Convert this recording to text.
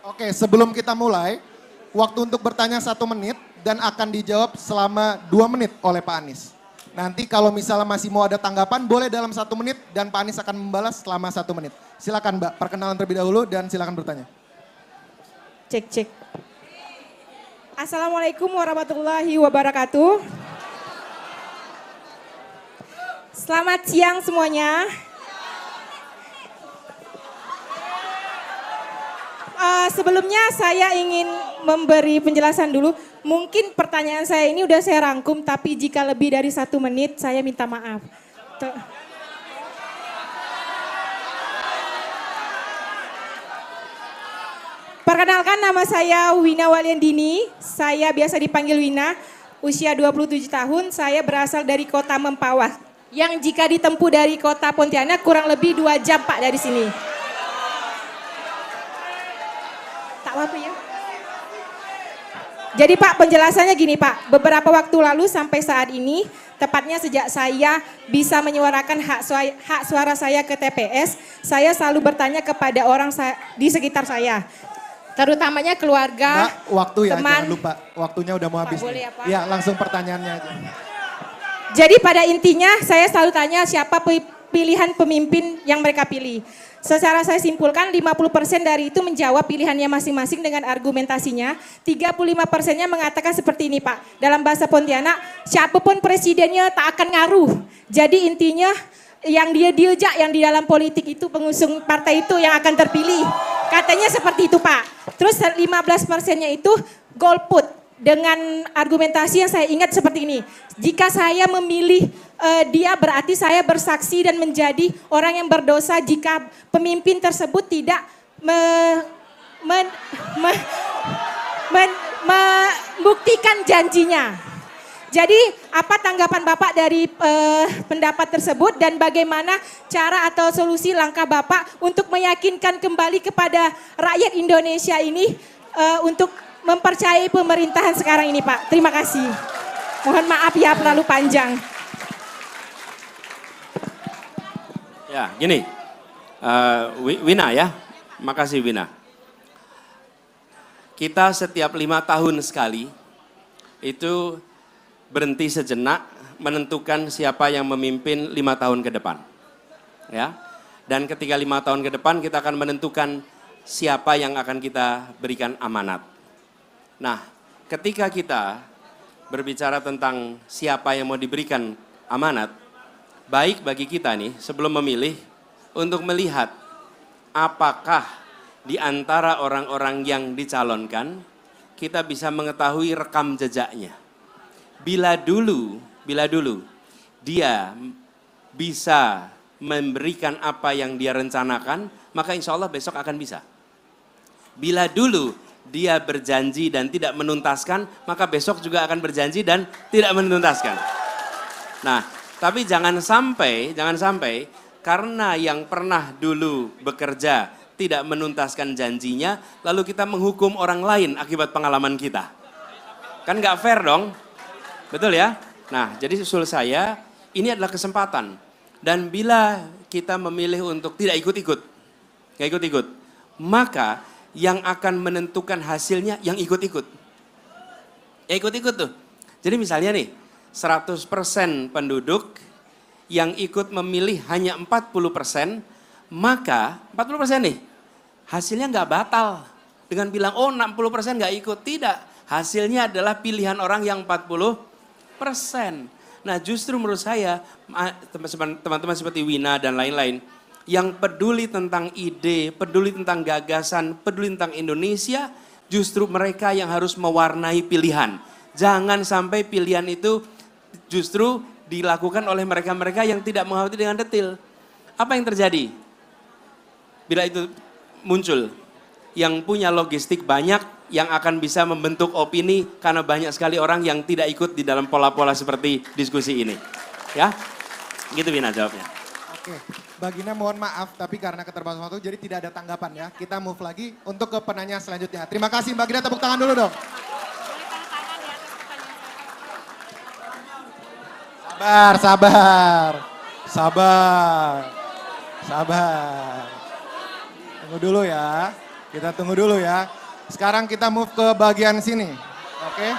Oke, sebelum kita mulai, waktu untuk bertanya 1 menit dan akan dijawab selama 2 menit oleh Pak Anies. Nanti kalau misalnya masih mau ada tanggapan, boleh dalam 1 menit dan Pak Anies akan membalas selama 1 menit. Silakan Mbak, perkenalan terlebih dahulu dan silakan bertanya. Cek cek. Assalamualaikum warahmatullahi wabarakatuh. Selamat siang semuanya. Sebelumnya saya ingin memberi penjelasan dulu. Mungkin pertanyaan saya ini udah saya rangkum, tapi jika lebih dari 1 menit saya minta maaf. Perkenalkan, nama saya Wina Waliandini, saya biasa dipanggil Wina, usia 27 tahun, saya berasal dari kota Mempawah. Yang jika ditempuh dari kota Pontianak kurang lebih 2 jam Pak dari sini. Tak apa ya. Jadi Pak, penjelasannya gini Pak, beberapa waktu lalu sampai saat ini, tepatnya sejak saya bisa menyuarakan hak suara saya ke TPS, saya selalu bertanya kepada orang di sekitar saya. Terutamanya keluarga, Mbak, waktu ya, teman. jangan lupa. Waktunya udah mau habis. Pak, boleh ya, Pak? Ya, langsung pertanyaannya aja. Jadi pada intinya saya selalu tanya siapa pilihan pemimpin yang mereka pilih. Secara saya simpulkan 50% dari itu menjawab pilihannya masing-masing dengan argumentasinya. 35%-nya mengatakan seperti ini Pak. Dalam bahasa Pontianak, siapapun presidennya tak akan ngaruh. Jadi intinya yang dia diajak yang di dalam politik itu pengusung partai itu yang akan terpilih. Katanya seperti itu Pak. Terus 15%-nya itu golput. Dengan argumentasi yang saya ingat seperti ini. Jika saya memilih dia berarti saya bersaksi dan menjadi orang yang berdosa jika pemimpin tersebut tidak membuktikan janjinya. Jadi apa tanggapan Bapak dari pendapat tersebut dan bagaimana cara atau solusi langkah Bapak untuk meyakinkan kembali kepada rakyat Indonesia ini untuk mempercayai pemerintahan sekarang ini Pak. Terima kasih. Mohon maaf ya terlalu panjang. Ya gini, Wina ya, makasih Wina. Kita setiap 5 tahun sekali itu berhenti sejenak menentukan siapa yang memimpin 5 tahun ke depan. Ya, dan ketika 5 tahun ke depan kita akan menentukan siapa yang akan kita berikan amanat. Nah, ketika kita berbicara tentang siapa yang mau diberikan amanat, baik bagi kita nih sebelum memilih untuk melihat apakah di antara orang-orang yang dicalonkan kita bisa mengetahui rekam jejaknya. Bila dulu dia bisa memberikan apa yang dia rencanakan, maka insya Allah besok akan bisa. Bila dulu dia berjanji dan tidak menuntaskan, maka besok juga akan berjanji dan tidak menuntaskan. Nah, tapi jangan sampai karena yang pernah dulu bekerja tidak menuntaskan janjinya, lalu kita menghukum orang lain akibat pengalaman kita. Kan nggak fair dong, betul ya? Nah, jadi usul saya, ini adalah kesempatan. Dan bila kita memilih untuk tidak ikut-ikut, maka yang akan menentukan hasilnya yang ikut-ikut. Ya ikut-ikut tuh. Jadi misalnya nih, 100% penduduk yang ikut memilih hanya 40%, maka 40% nih, hasilnya nggak batal. Dengan bilang, oh 60% nggak ikut. Tidak, hasilnya adalah pilihan orang yang 40%. Nah justru menurut saya, teman-teman seperti Wina dan lain-lain, yang peduli tentang ide, peduli tentang gagasan, peduli tentang Indonesia, justru mereka yang harus mewarnai pilihan. Jangan sampai pilihan itu justru dilakukan oleh mereka-mereka yang tidak mengerti dengan detail. Apa yang terjadi? Bila itu muncul, yang punya logistik banyak, yang akan bisa membentuk opini karena banyak sekali orang yang tidak ikut di dalam pola-pola seperti diskusi ini. Ya, gitu Wina jawabnya. Oke, Mbak Gina mohon maaf tapi karena keterbatasan waktu jadi tidak ada tanggapan ya. Kita move lagi untuk ke penanya selanjutnya. Terima kasih Mbak Gina, tepuk tangan dulu dong. Sabar. Tunggu dulu ya. Kita tunggu dulu ya. Sekarang kita move ke bagian sini. Oke.